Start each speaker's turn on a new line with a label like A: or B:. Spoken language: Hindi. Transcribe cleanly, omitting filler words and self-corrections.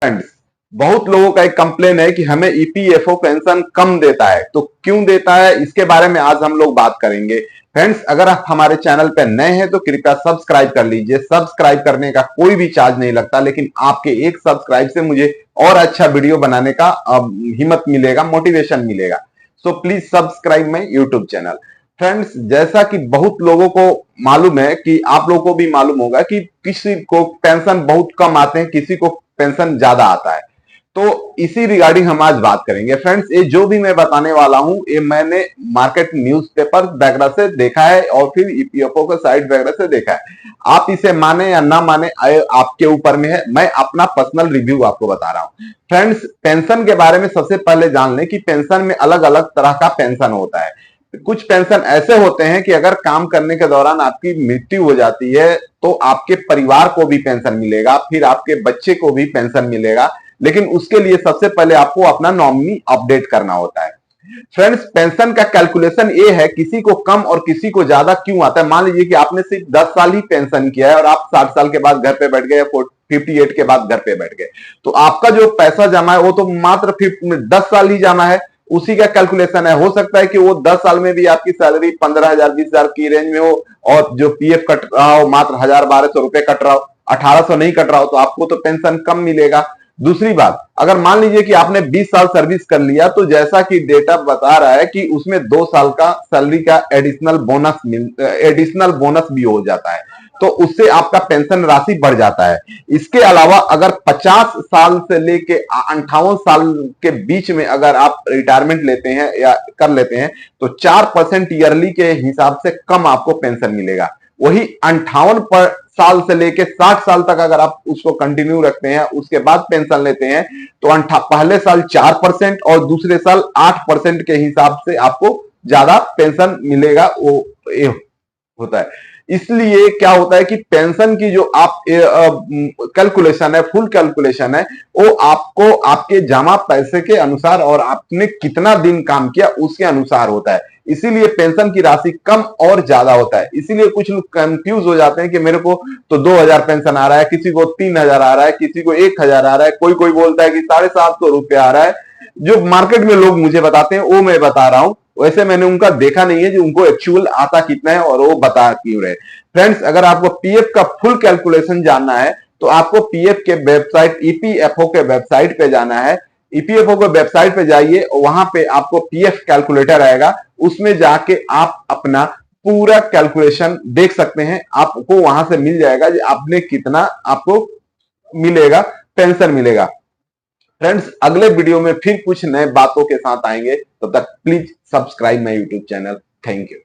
A: फ्रेंड्स, बहुत लोगों का एक कंप्लेन है कि हमें ईपीएफओ पेंशन कम देता है, तो क्यों देता है इसके बारे में आज हम लोग बात करेंगे। फ्रेंड्स, अगर आप हमारे चैनल पर नए हैं तो कृपया सब्सक्राइब कर लीजिए। सब्सक्राइब करने का कोई भी चार्ज नहीं लगता, लेकिन आपके एक सब्सक्राइब से मुझे और अच्छा वीडियो बनाने का हिम्मत मिलेगा, मोटिवेशन मिलेगा। So please subscribe my YouTube channel. Friends, जैसा कि बहुत लोगों को मालूम है कि आप लोगों को भी मालूम होगा कि किसी को पेंशन बहुत कम आते हैं, किसी को पेंशन ज्यादा आता है। तो इसी रिगार्डिंग हम आज बात करेंगे। फ्रेंड्स, ये जो भी मैं बताने वाला हूं ये मैंने मार्केट न्यूज़पेपर वगैरह से देखा है और फिर ईपीएफओ के साइट वगैरह से देखा है। आप इसे माने या ना माने आपके ऊपर में है। मैं अपना पर्सनल रिव्यू आपको बता रहा हूं। फ्रेंड्स, पेंशन के बारे में सबसे पहले जान लें कि पेंशन में अलग अलग तरह का पेंशन होता है। कुछ पेंशन ऐसे होते हैं कि अगर काम करने के दौरान आपकी मृत्यु हो जाती है तो आपके परिवार को भी पेंशन मिलेगा, फिर आपके बच्चे को भी पेंशन मिलेगा, लेकिन उसके लिए सबसे पहले आपको अपना नॉमिनी अपडेट करना होता है। फ्रेंड्स, पेंशन का कैलकुलेशन ये है किसी को कम और किसी को ज्यादा क्यों आता है। मान लीजिए कि आपने सिर्फ 10 साल ही पेंशन किया है और आप 60 साल के बाद घर पे बैठ गए या 58 के बाद घर पे बैठ गए, तो आपका जो पैसा जमा है वो तो मात्र 10 साल ही जमा है, उसी का कैलकुलेशन है। हो सकता है कि वो 10 साल में भी आपकी सैलरी 15,000 20,000 की रेंज में हो और जो पीएफ कट रहा हो मात्र 1,000 1200 रुपए कट रहा हो, 1,800 नहीं कट रहा हो, तो आपको तो पेंशन कम मिलेगा। दूसरी बात, अगर मान लीजिए कि आपने 20 साल सर्विस कर लिया तो जैसा कि डेटा बता रहा है कि उसमें 2 साल का सैलरी का एडिशनल बोनस भी हो जाता है, तो उससे आपका पेंशन राशि बढ़ जाता है। इसके अलावा अगर 50 साल से लेके 58 साल के बीच में अगर आप रिटायरमेंट लेते हैं या कर लेते हैं तो 4% ईयरली के हिसाब से कम आपको पेंशन मिलेगा। वही 58 साल से लेके 60 साल तक अगर आप उसको कंटिन्यू रखते हैं, उसके बाद पेंशन लेते हैं, तो पहले साल 4% और दूसरे साल 8% के हिसाब से आपको ज्यादा पेंशन मिलेगा। वो ये होता है। इसलिए क्या होता है कि पेंशन की जो आप कैलकुलेशन है, फुल कैलकुलेशन है, वो आपको आपके जमा पैसे के अनुसार और आपने कितना दिन काम किया उसके अनुसार होता है। इसीलिए पेंशन की राशि कम और ज्यादा होता है। इसीलिए कुछ लोग कंफ्यूज हो जाते हैं कि मेरे को तो 2,000 पेंशन आ रहा है, किसी को 3,000 आ रहा है, किसी को 1,000 आ रहा है, कोई कोई बोलता है कि 750 रुपया आ रहा है। जो मार्केट में लोग मुझे बताते हैं वो मैं बता रहा हूं, वैसे मैंने उनका देखा नहीं है जो उनको एक्चुअल आता कितना है और वो बता क्यों रहे। फ्रेंड्स, अगर आपको पीएफ का फुल कैलकुलेशन जानना है तो आपको पीएफ के वेबसाइट ईपीएफओ के वेबसाइट पे जाना है। ईपीएफओ के वेबसाइट पे जाइए, वहां पे आपको पीएफ कैलकुलेटर आएगा, उसमें जाके आप अपना पूरा कैलकुलेशन देख सकते हैं। आपको वहां से मिल जाएगा कि आपने कितना आपको मिलेगा, पेंशन मिलेगा। फ्रेंड्स, अगले वीडियो में फिर कुछ नए बातों के साथ आएंगे, तब तक please subscribe my YouTube channel. Thank you.